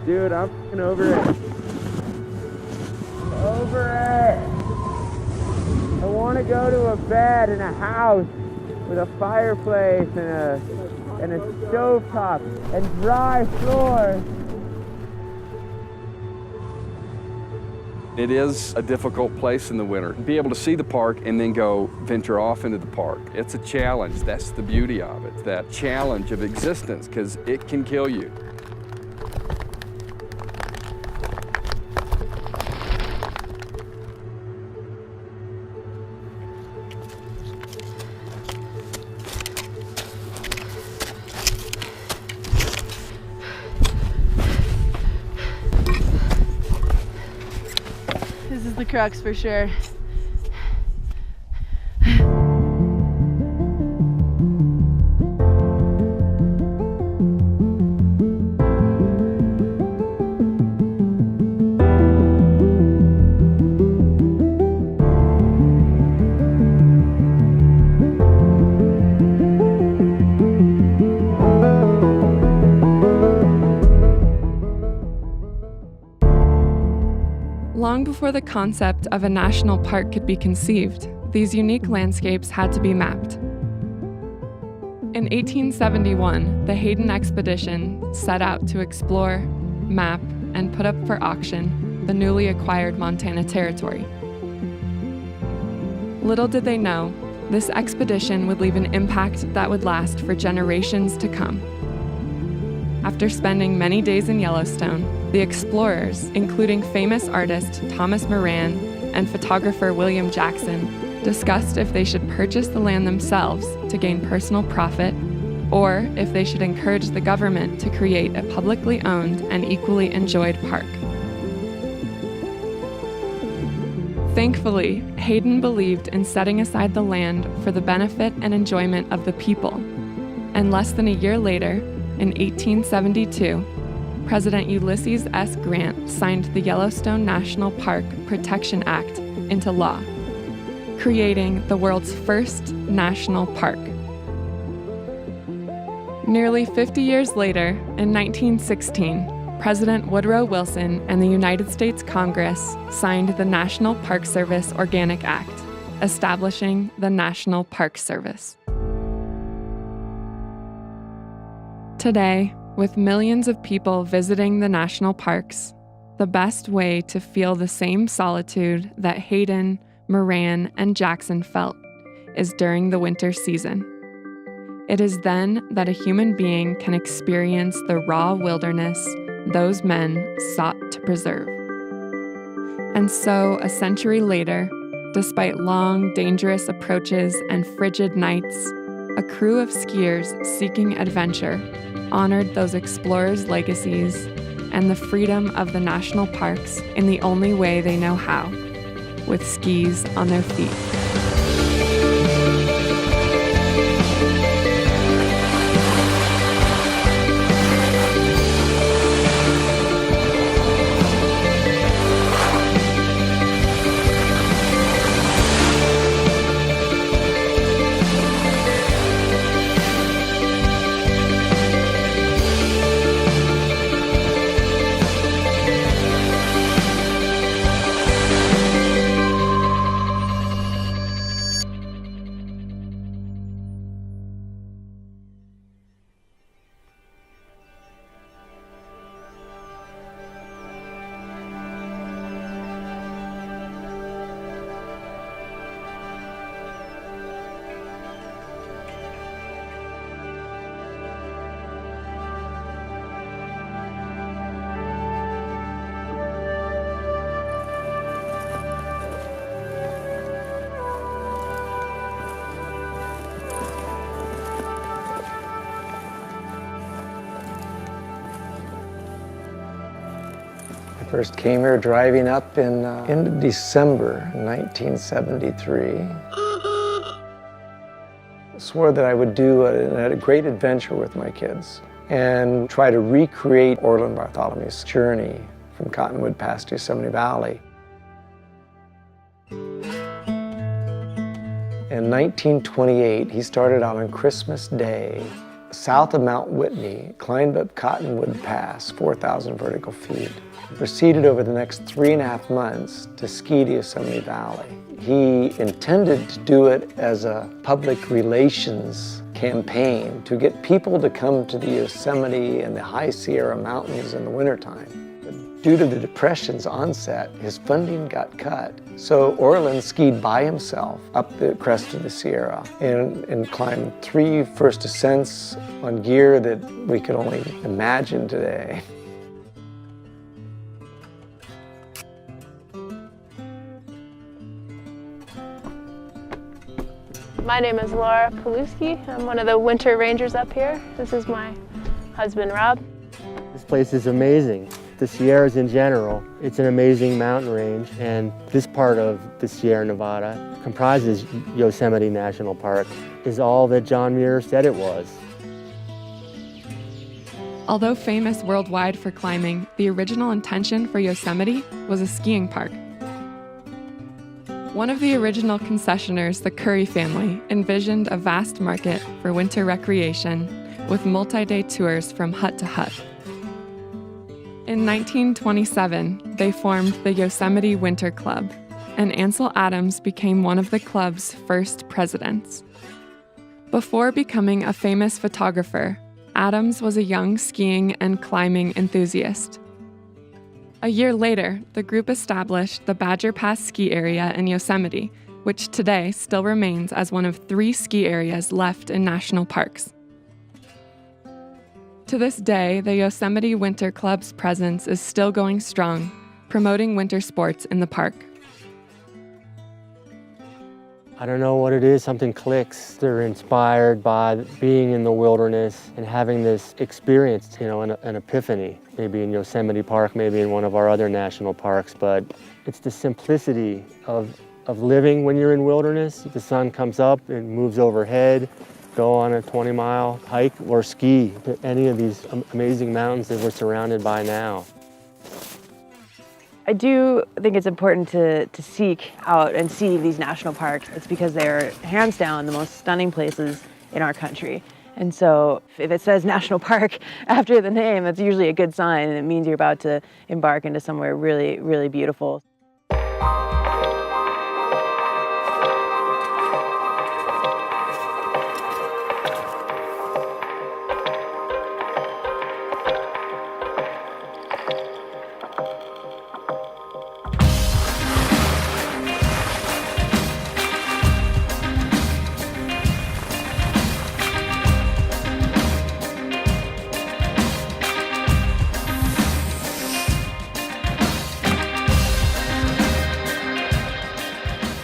dude, I'm f***ing over it. Over it. I want to go to a bed in a house with a fireplace and a stovetop and dry floors. It is a difficult place in the winter. Be able to see the park and then go venture off into the park. It's a challenge. That's the beauty of it, that challenge of existence, because it can kill you. This is the crux for sure. Long before the concept of a national park could be conceived, these unique landscapes had to be mapped. In 1871, the Hayden expedition set out to explore, map, and put up for auction the newly acquired Montana Territory. Little did they know, this expedition would leave an impact that would last for generations to come. After spending many days in Yellowstone, the explorers, including famous artist Thomas Moran and photographer William Jackson, discussed if they should purchase the land themselves to gain personal profit, or if they should encourage the government to create a publicly owned and equally enjoyed park. Thankfully, Hayden believed in setting aside the land for the benefit and enjoyment of the people, and less than a year later, in 1872, President Ulysses S. Grant signed the Yellowstone National Park Protection Act into law, creating the world's first national park. Nearly 50 years later, in 1916, President Woodrow Wilson and the United States Congress signed the National Park Service Organic Act, establishing the National Park Service. Today, with millions of people visiting the national parks, the best way to feel the same solitude that Hayden, Moran, and Jackson felt is during the winter season. It is then that a human being can experience the raw wilderness those men sought to preserve. And so, a century later, despite long, dangerous approaches and frigid nights, a crew of skiers seeking adventure honored those explorers' legacies and the freedom of the national parks in the only way they know how, with skis on their feet. First came here driving up in December 1973. Swore that I would do a great adventure with my kids and try to recreate Orland Bartholomew's journey from Cottonwood Pass to Yosemite Valley. In 1928, he started out on Christmas Day south of Mount Whitney, climbed up Cottonwood Pass, 4,000 vertical feet, proceeded over the next 3.5 months to ski to Yosemite Valley. He intended to do it as a public relations campaign to get people to come to the Yosemite and the High Sierra Mountains in the wintertime. Due to the Depression's onset, his funding got cut. So Orland skied by himself up the crest of the Sierra and climbed 3 first ascents on gear that we could only imagine today. My name is Laura Paluski. I'm one of the winter rangers up here. This is my husband, Rob. This place is amazing. The Sierras in general, it's an amazing mountain range, and this part of the Sierra Nevada comprises Yosemite National Park, is all that John Muir said it was. Although famous worldwide for climbing, the original intention for Yosemite was a skiing park. One of the original concessionaires, the Curry family, envisioned a vast market for winter recreation with multi-day tours from hut to hut. In 1927, they formed the Yosemite Winter Club, and Ansel Adams became one of the club's first presidents. Before becoming a famous photographer, Adams was a young skiing and climbing enthusiast. A year later, the group established the Badger Pass ski area in Yosemite, which today still remains as one of 3 ski areas left in national parks. To this day, the Yosemite Winter Club's presence is still going strong, promoting winter sports in the park. I don't know what it is, something clicks. They're inspired by being in the wilderness and having this experience, an epiphany, maybe in Yosemite Park, maybe in one of our other national parks, but it's the simplicity of living when you're in wilderness. The sun comes up and moves overhead, go on a 20-mile hike or ski to any of these amazing mountains that we're surrounded by now. I do think it's important to seek out and see these national parks. It's because they're hands down the most stunning places in our country. And so if it says national park after the name, that's usually a good sign, and it means you're about to embark into somewhere really, really beautiful.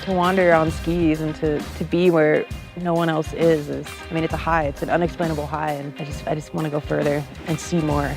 To wander on skis and to be where no one else is, it's a high, it's an unexplainable high, and I just want to go further and see more.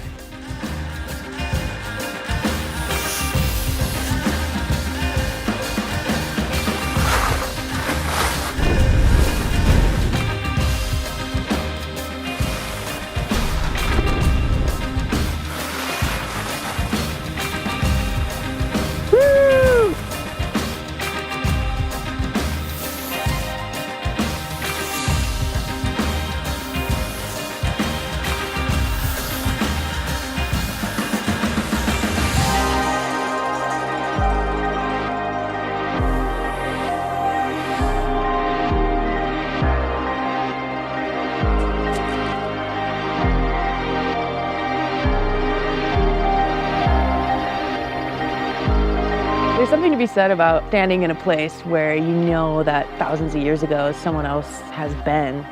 There's something to be said about standing in a place where you know that thousands of years ago someone else has been.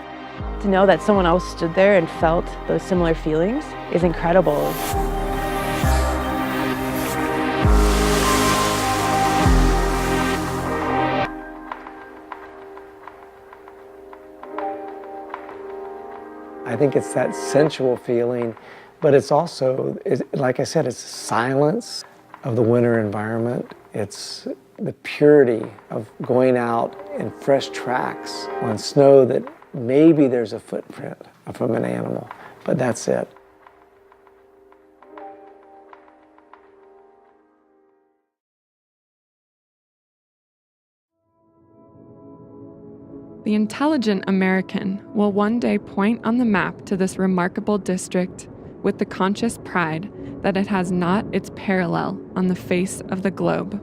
To know that someone else stood there and felt those similar feelings is incredible. I think it's that sensual feeling, but it's also, like I said, it's silence of the winter environment. It's the purity of going out in fresh tracks on snow that maybe there's a footprint from an animal, but that's it. The intelligent American will one day point on the map to this remarkable district with the conscious pride that it has not its parallel on the face of the globe.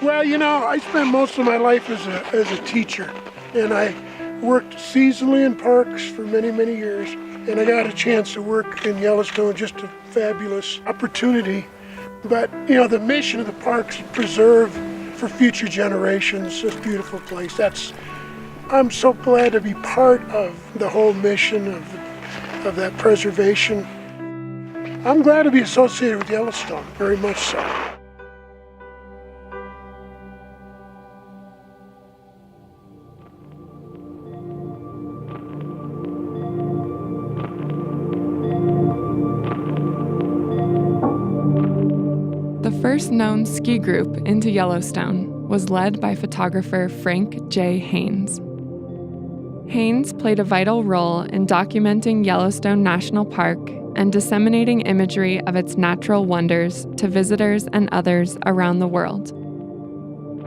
Well, you know, I spent most of my life as a teacher, and I worked seasonally in parks for many, many years, and I got a chance to work in Yellowstone, just a fabulous opportunity. But, you know, the mission of the parks is preserve for future generations this beautiful place. I'm so glad to be part of the whole mission of that preservation. I'm glad to be associated with Yellowstone, very much so. The first known ski group into Yellowstone was led by photographer Frank J. Haynes. Haynes played a vital role in documenting Yellowstone National Park and disseminating imagery of its natural wonders to visitors and others around the world.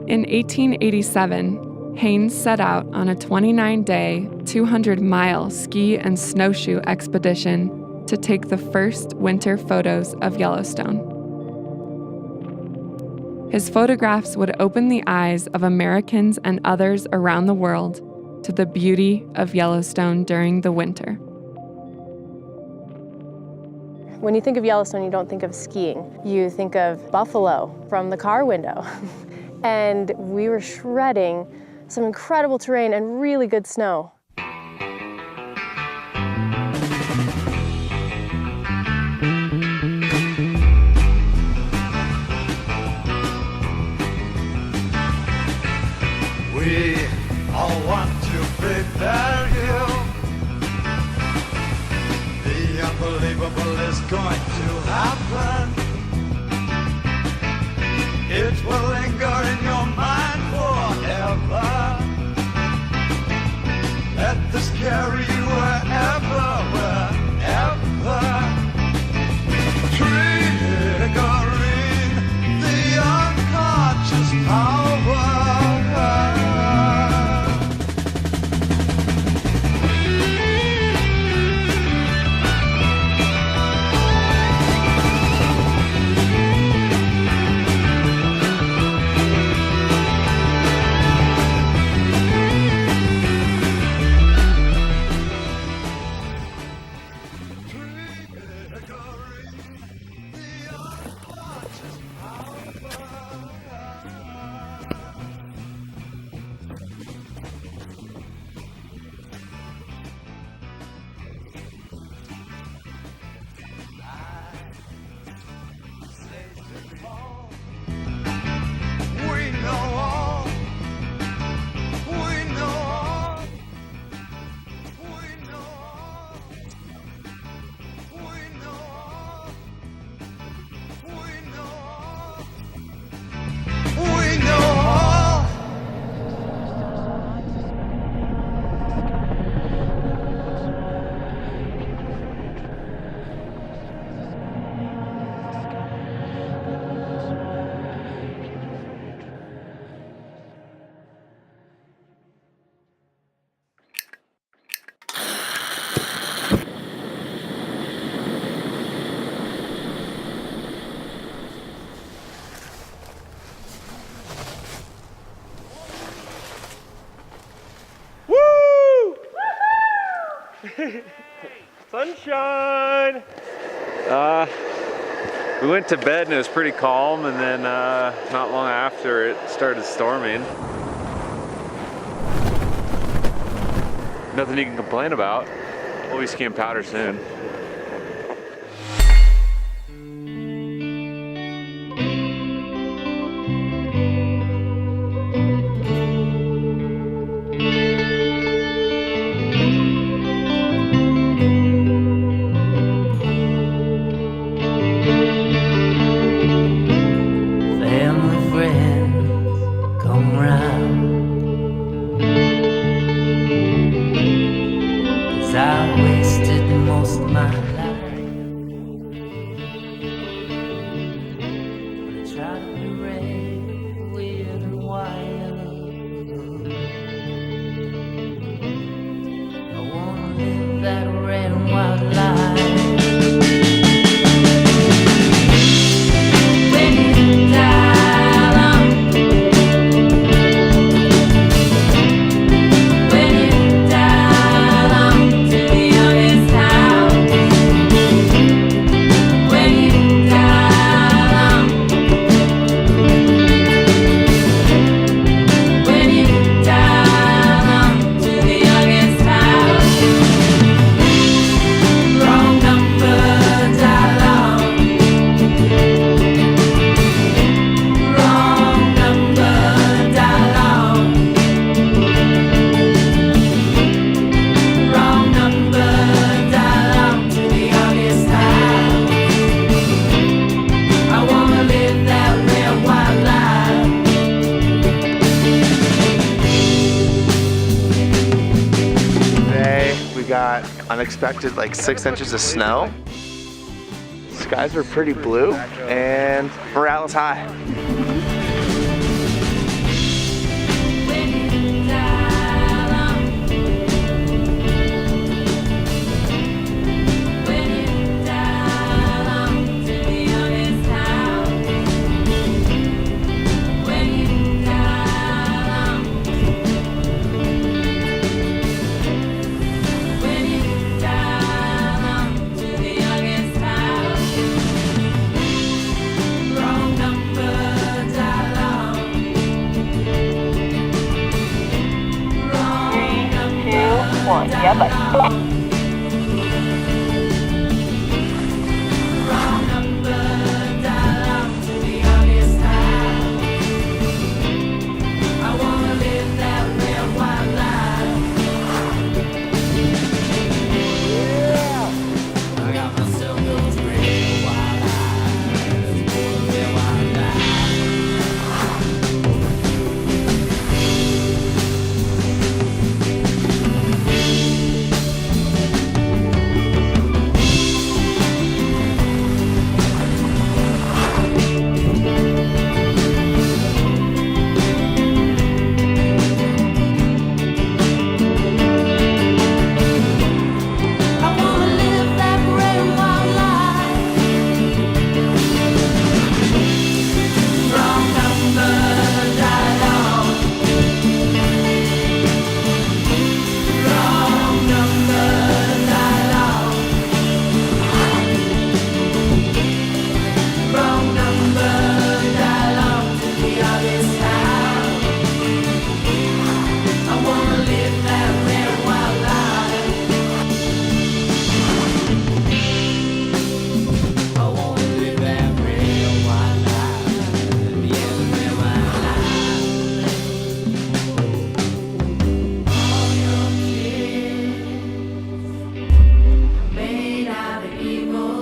In 1887, Haynes set out on a 29-day, 200-mile ski and snowshoe expedition to take the first winter photos of Yellowstone. His photographs would open the eyes of Americans and others around the world to the beauty of Yellowstone during the winter. When you think of Yellowstone, you don't think of skiing. You think of buffalo from the car window. And we were shredding some incredible terrain and really good snow. We all want to prepare you. The unbelievable is going to happen. It will linger in your mind forever. Let this carry you wherever, wherever. Triggering the unconscious power. Sunshine! We went to bed and it was pretty calm, and then not long after it started storming. Nothing you can complain about. We'll be skiing powder soon. Family, friends, come round, 'cause I wasted most of my life. But I tried to be brave, weird and wild. I wanna live that red and wild life. When you die alone, when you die alone to the youngest house, when you die alone, when you die alone to the youngest house, wrong number, die alone, wrong number, die alone, wrong number, die alone to the youngest house. I wanna live that red wild life. Today we got unexpected like 6 inches of snow. Skies were pretty blue and morale is high. When you die alone, when you die alone to the youngest house, when you die alone, when you die alone to the youngest house, wrong number, die alone, wrong number, die alone. Wrong number, die alone to the youngest house. I wanna live that red wild life. I got myself those red wild eyes, red wild eyes. I wanna live that red wild life. Wrong number, die alone. Wrong number, die alone. Wrong number, die alone to the youngest house. I wanna live that red wild life. I wanna live that red wild life. Yeah, the red wild life. All your kids made out of evil.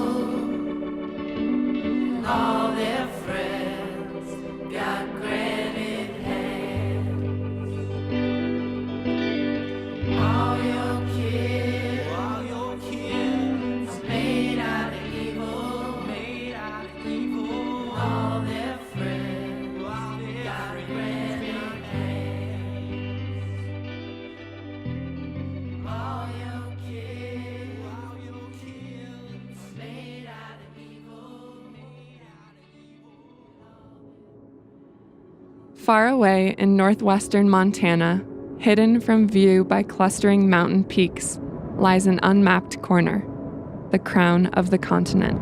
All their friends got granite hands. All your kids made out of evil, made out of evil. All their friends got granite hands. All your kids made out of evil. Far away in northwestern Montana, hidden from view by clustering mountain peaks, lies an unmapped corner, the crown of the continent.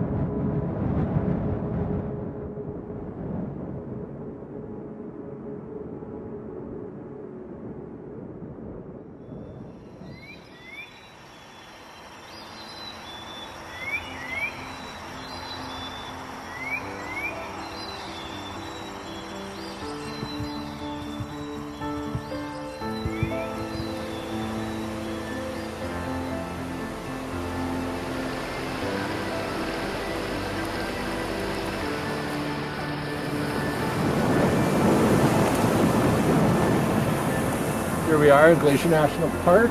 Here we are in Glacier National Park.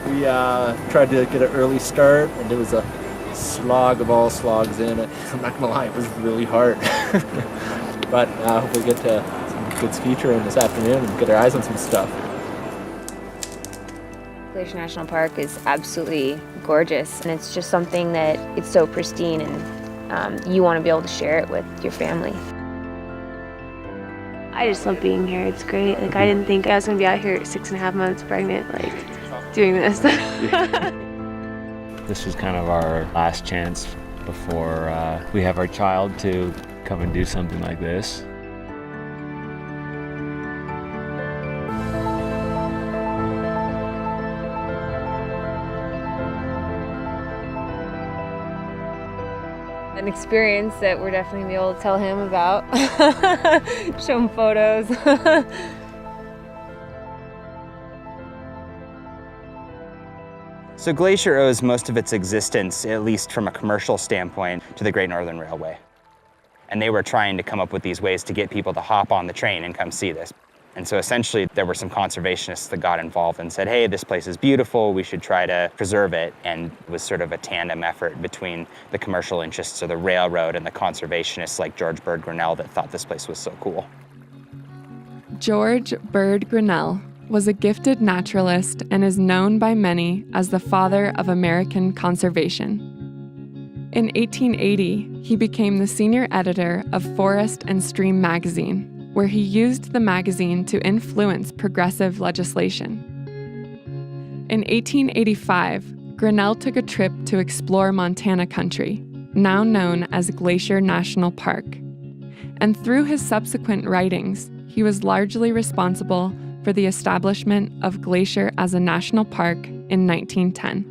We tried to get an early start, and it was a slog of all slogs in it. I'm not gonna lie, it was really hard. But hopefully get to some good ski touring this afternoon and get our eyes on some stuff. Glacier National Park is absolutely gorgeous, and it's just something that it's so pristine, and you want to be able to share it with your family. I just love being here. It's great. Like, I didn't think I was gonna be out here at 6.5 months pregnant, like doing this. This is kind of our last chance before we have our child to come and do something like this. An experience that we're definitely gonna be able to tell him about, show him photos. So Glacier owes most of its existence, at least from a commercial standpoint, to the Great Northern Railway. And they were trying to come up with these ways to get people to hop on the train and come see this. And so essentially there were some conservationists that got involved and said, hey, this place is beautiful, we should try to preserve it. And it was sort of a tandem effort between the commercial interests of the railroad and the conservationists like George Bird Grinnell that thought this place was so cool. George Bird Grinnell was a gifted naturalist and is known by many as the father of American conservation. In 1880, he became the senior editor of Forest and Stream magazine, where he used the magazine to influence progressive legislation. In 1885, Grinnell took a trip to explore Montana country, now known as Glacier National Park. And through his subsequent writings, he was largely responsible for the establishment of Glacier as a national park in 1910.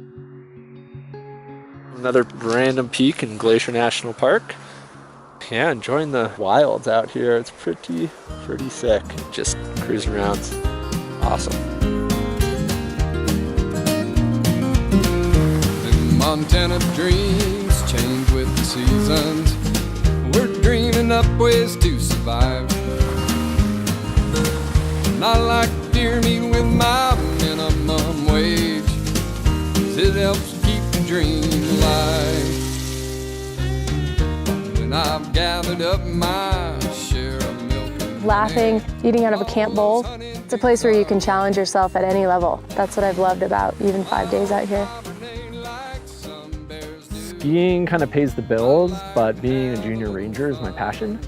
Another random peak in Glacier National Park. Yeah, enjoying the wilds out here. It's pretty sick. Just cruising around. It's awesome. In Montana, dreams change with the seasons. We're dreaming up ways to survive. Not like deer meat with my minimum wage, 'cause it helps keep the dream alive. When I've gathered up my share of milk and Laughing, eating out of a camp bowl. It's a place where you can challenge yourself at any level. That's what I've loved about even 5 days out here. Skiing kind of pays the bills, but being a junior ranger is my passion.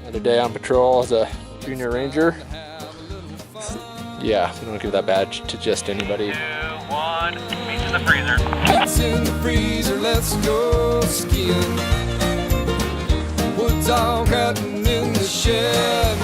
Another day on patrol as a junior ranger. Yeah, we don't give that badge to just anybody. 2, 1, meet in the freezer. It's in the freezer, let's go skiing. Wood's all cutting in the shed,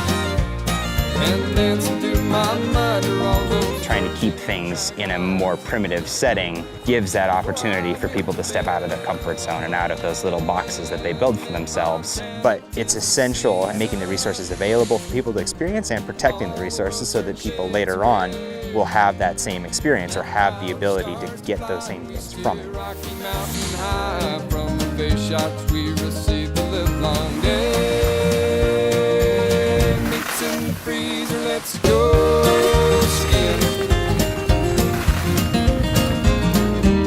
and dancing through my mind are all those. Trying to keep things in a more primitive setting gives that opportunity for people to step out of their comfort zone and out of those little boxes that they build for themselves. But it's essential in making the resources available for people to experience and protecting the resources so that people later on will have that same experience or have the ability to get those same things from it. Rocky Mountain high from the face shots we received the livelong day. Meats in the freezer, let's go skiing.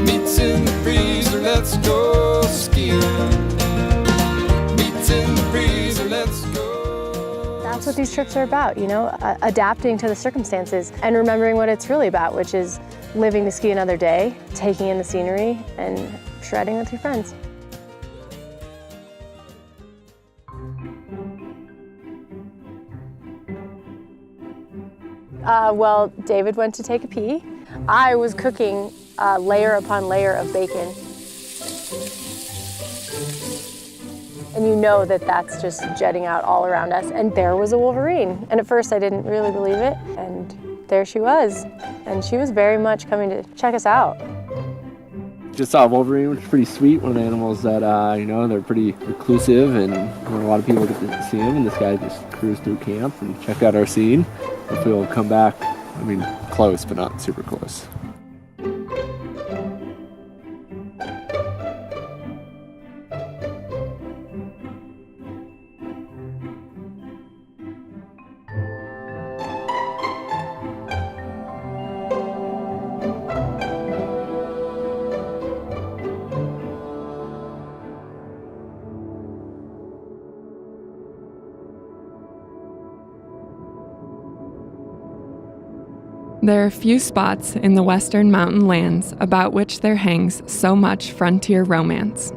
Meats in the freezer, let's go skiing. Meats in the freezer, let's go. That's what these trips are about, you know, adapting to the circumstances and remembering what it's really about, which is living to ski another day, taking in the scenery, and shredding with your friends. Well, David went to take a pee. I was cooking layer upon layer of bacon. And you know that that's just jetting out all around us. And there was a wolverine. And at first I didn't really believe it. And there she was. And she was very much coming to check us out. Just saw a wolverine, which is pretty sweet. One of the animals that, they're pretty reclusive and a lot of people get to see them. And this guy just cruised through camp and checked out our scene. Hopefully we'll come back, close, but not super close. There are few spots in the western mountain lands about which there hangs so much frontier romance.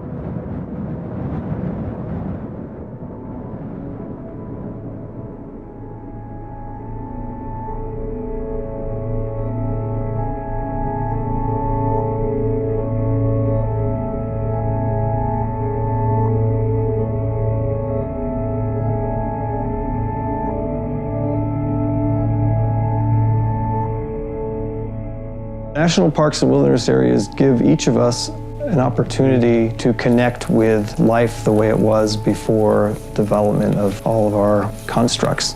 National parks and wilderness areas give each of us an opportunity to connect with life the way it was before development of all of our constructs.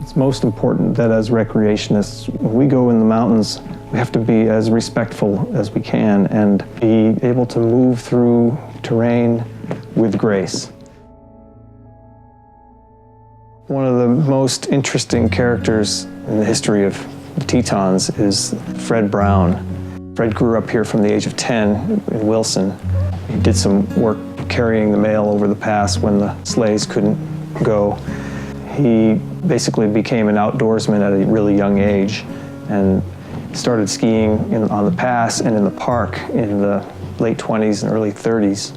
It's most important that as recreationists, when we go in the mountains, we have to be as respectful as we can and be able to move through terrain with grace. One of the most interesting characters in the history of the Tetons is Fred Brown. Fred grew up here from the age of 10 in Wilson. He did some work carrying the mail over the pass when the sleighs couldn't go. He basically became an outdoorsman at a really young age and started skiing on the pass and in the park in the late 20s and early 30s.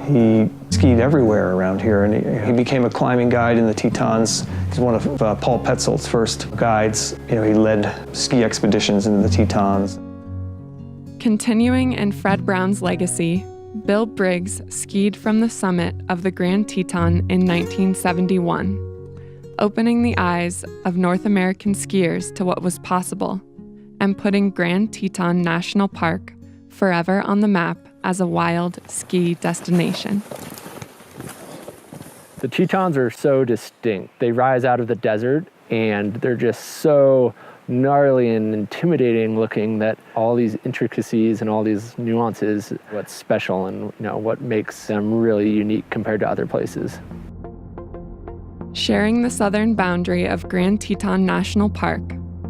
He skied everywhere around here, and he became a climbing guide in the Tetons. He's one of Paul Petzold's first guides. He led ski expeditions into the Tetons. Continuing in Fred Brown's legacy, Bill Briggs skied from the summit of the Grand Teton in 1971, opening the eyes of North American skiers to what was possible and putting Grand Teton National Park forever on the map as a wild ski destination. The Tetons are so distinct. They rise out of the desert and they're just so gnarly and intimidating looking that all these intricacies and all these nuances, what's special and what makes them really unique compared to other places. Sharing the southern boundary of Grand Teton National Park,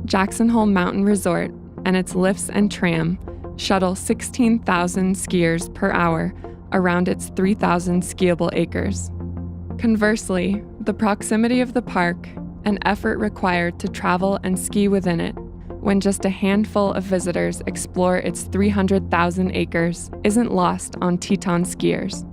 Jackson Hole Mountain Resort and its lifts and tram shuttle 16,000 skiers per hour around its 3,000 skiable acres. Conversely, the proximity of the park and effort required to travel and ski within it, when just a handful of visitors explore its 300,000 acres, isn't lost on Teton skiers.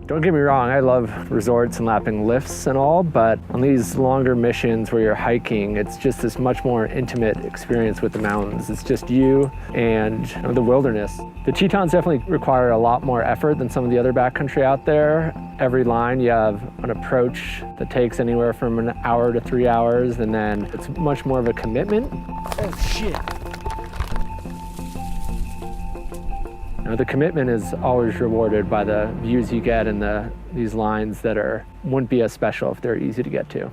Don't get me wrong, I love resorts and lapping lifts and all, but on these longer missions where you're hiking, it's just this much more intimate experience with the mountains. It's just you and the wilderness. The Tetons definitely require a lot more effort than some of the other backcountry out there. Every line you have an approach that takes anywhere from an hour to 3 hours, and then it's much more of a commitment. Oh shit. The commitment is always rewarded by the views you get and these lines that wouldn't be as special if they're easy to get to.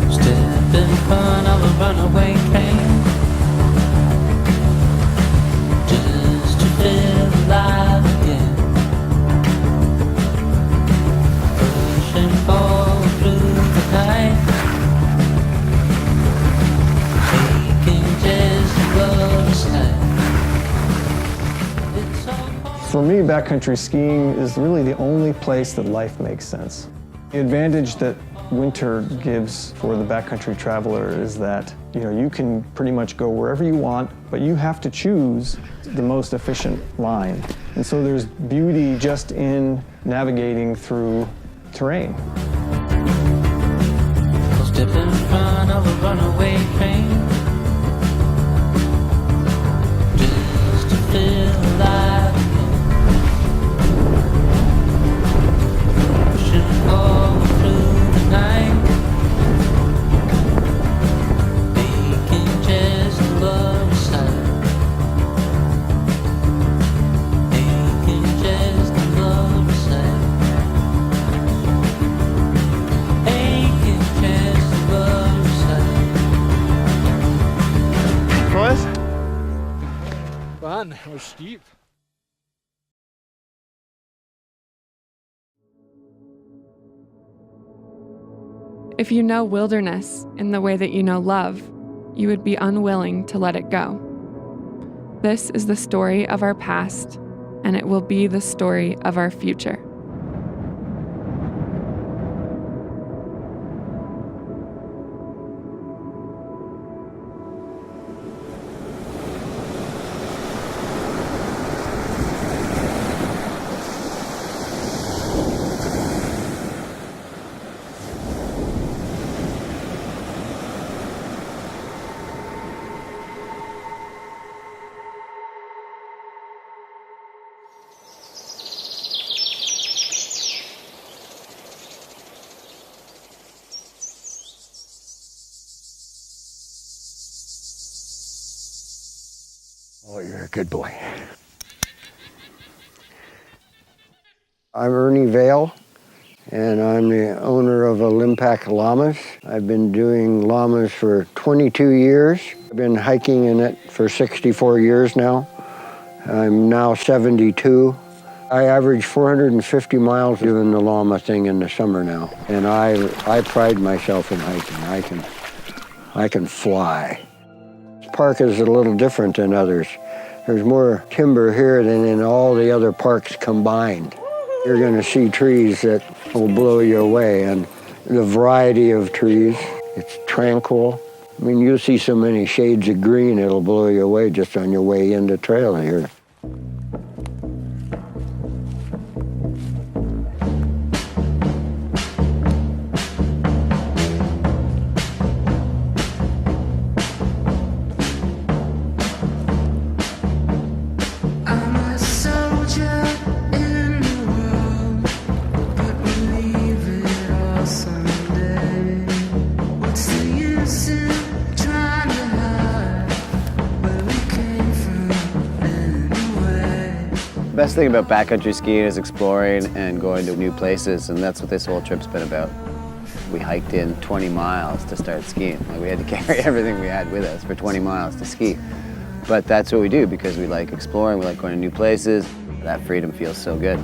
Step in front of a runaway train. For me, backcountry skiing is really the only place that life makes sense. The advantage that winter gives for the backcountry traveler is that you can pretty much go wherever you want, but you have to choose the most efficient line. And so there's beauty just in navigating through terrain. Step in front of a runaway train, just to feel alive again. Pushing forward through the night, aching just above the sight, aching just above the sight. Boys? Fun. It was steep. If you know wilderness in the way that you know love, you would be unwilling to let it go. This is the story of our past, and it will be the story of our future. Oh, you're a good boy. I'm Ernie Vale, and I'm the owner of Olympic Llamas. I've been doing llamas for 22 years. I've been hiking in it for 64 years now. I'm now 72. I average 450 miles doing the llama thing in the summer now, and I pride myself in hiking. I can fly. This park is a little different than others. There's more timber here than in all the other parks combined. You're going to see trees that will blow you away, and the variety of trees, it's tranquil. I mean, you'll see so many shades of green, it'll blow you away just on your way in the trail here. The best thing about backcountry skiing is exploring and going to new places, and that's what this whole trip's been about. We hiked in 20 miles to start skiing. Like, we had to carry everything we had with us for 20 miles to ski. But that's what we do because we like exploring, we like going to new places. That freedom feels so good.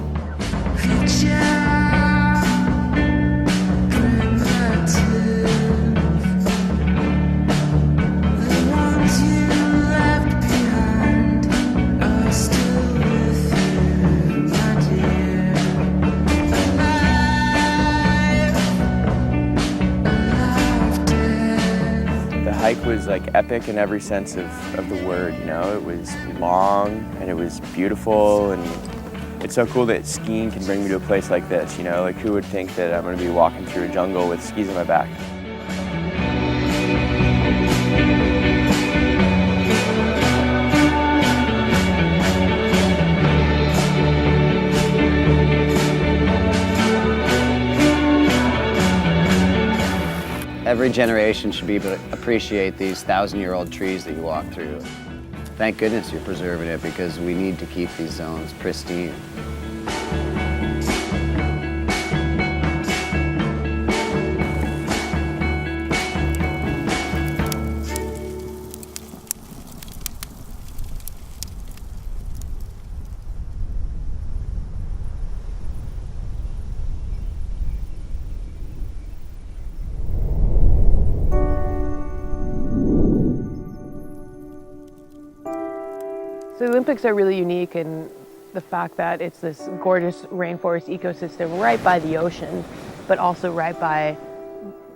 The hike was like epic in every sense of the word, you know? It was long and it was beautiful, and it's so cool that skiing can bring me to a place like this, you know? Like, who would think that I'm gonna be walking through a jungle with skis on my back? Every generation should be able to appreciate these 1,000-year-old trees that you walk through. Thank goodness you're preserving it, because we need to keep these zones pristine. So the Olympics are really unique in the fact that it's this gorgeous rainforest ecosystem right by the ocean, but also right by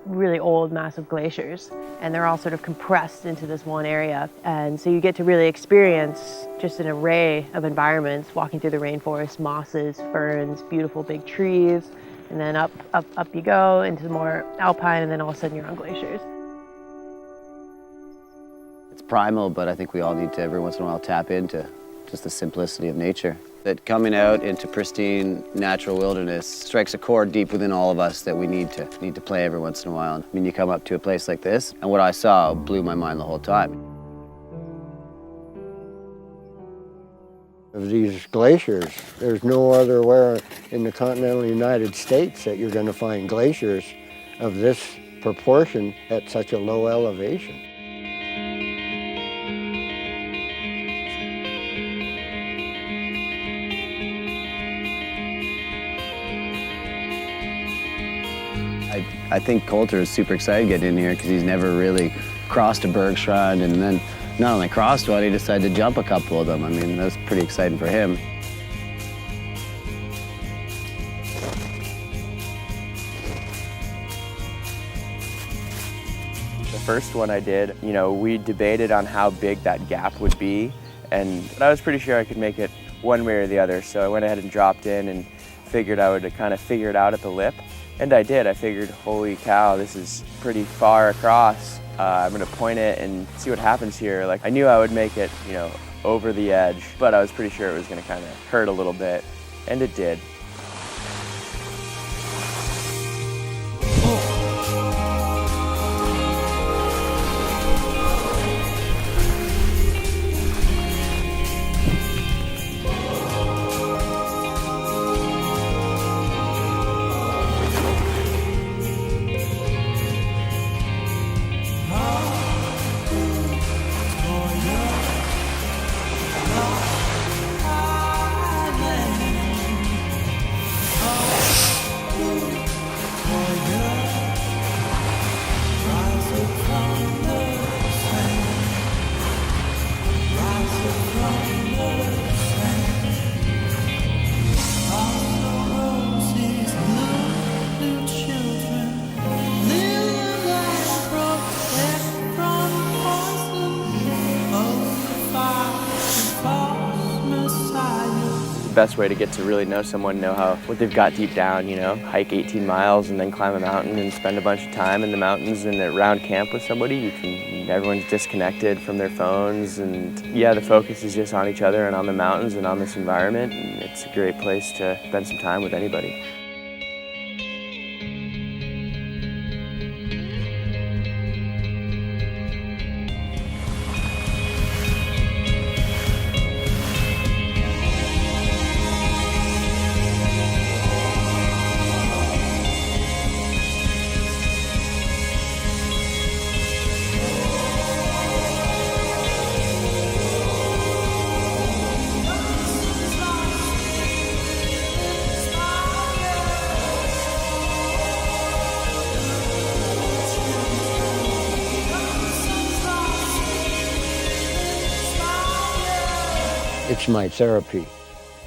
really old, massive glaciers. And they're all sort of compressed into this one area. And so you get to really experience just an array of environments, walking through the rainforest, mosses, ferns, beautiful big trees, and then up you go into the more alpine, and then all of a sudden you're on glaciers. It's primal, but I think we all need to every once in a while tap into just the simplicity of nature. That coming out into pristine natural wilderness strikes a chord deep within all of us that we need to play every once in a while. I mean, you come up to a place like this, and what I saw blew my mind the whole time. Of these glaciers, there's no other where in the continental United States that you're going to find glaciers of this proportion at such a low elevation. I think Coulter is super excited to get in here because he's never really crossed a Bergschrund, and then not only crossed one, he decided to jump a couple of them. I mean, that was pretty exciting for him. The first one I did, you know, we debated on how big that gap would be, and I was pretty sure I could make it one way or the other, so I went ahead and dropped in and figured I would kind of figure it out at the lip, and I did. I figured, holy cow, this is pretty far across. I'm gonna point it and see what happens here. Like, I knew I would make it, you know, over the edge, but I was pretty sure it was gonna kind of hurt a little bit, and it did. The best way to get to really know someone, know what they've got deep down, you know, hike 18 miles and then climb a mountain and spend a bunch of time in the mountains and around camp with somebody. Everyone's disconnected from their phones, and yeah, the focus is just on each other and on the mountains and on this environment, and it's a great place to spend some time with anybody. It's my therapy.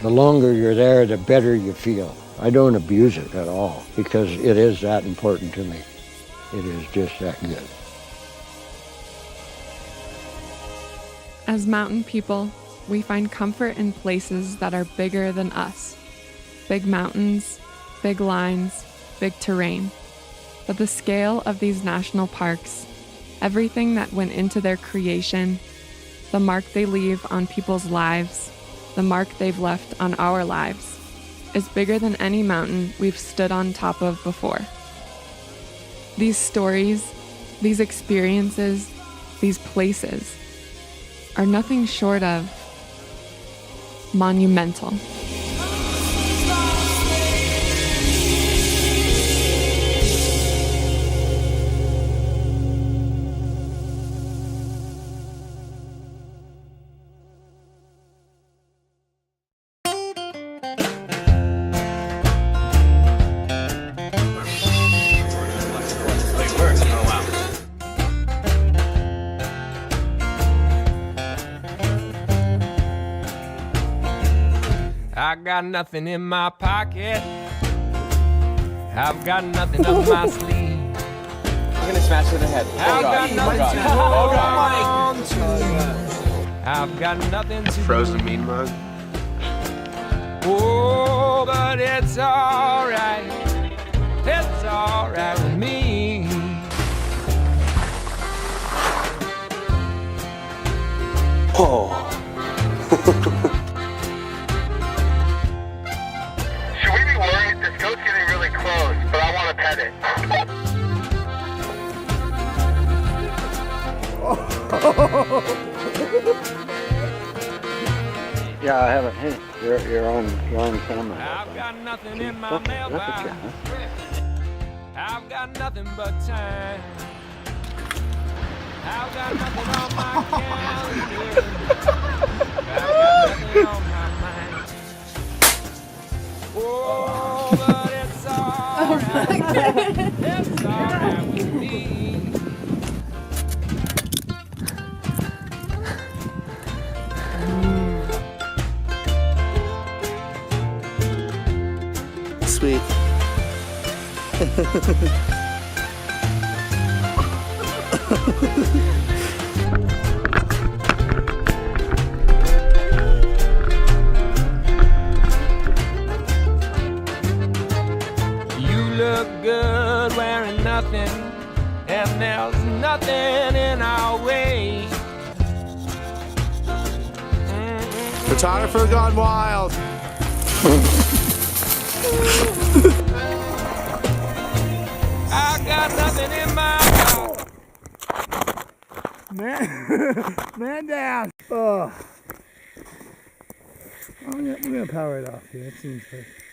The longer you're there, the better you feel. I don't abuse it at all because it is that important to me. It is just that good. As mountain people, we find comfort in places that are bigger than us. Big mountains, big lines, big terrain. But the scale of these national parks, everything that went into their creation, the mark they leave on people's lives, the mark they've left on our lives, is bigger than any mountain we've stood on top of before. These stories, these experiences, these places are nothing short of monumental. I got nothing in my pocket. I've got nothing up my sleeve. I'm gonna smash it in the head. I've got nothing to hold on to. I've got nothing to frozen mean mug. Oh, but it's alright. It's alright with me. Oh. Should we be worried? This goat's getting really close, but I want to pet it. Yeah, I have it. Hey, you're on camera. I've got nothing in my mailbox. I've got nothing but time. I've got nothing on my calendar. I've got nothing on my mind. Oh, but it's alright. It's alright. You look good wearing nothing, and there's nothing in our way. Photographer gone wild. I got nothing in my Man down. Oh. I'm gonna power it off here. It seems like.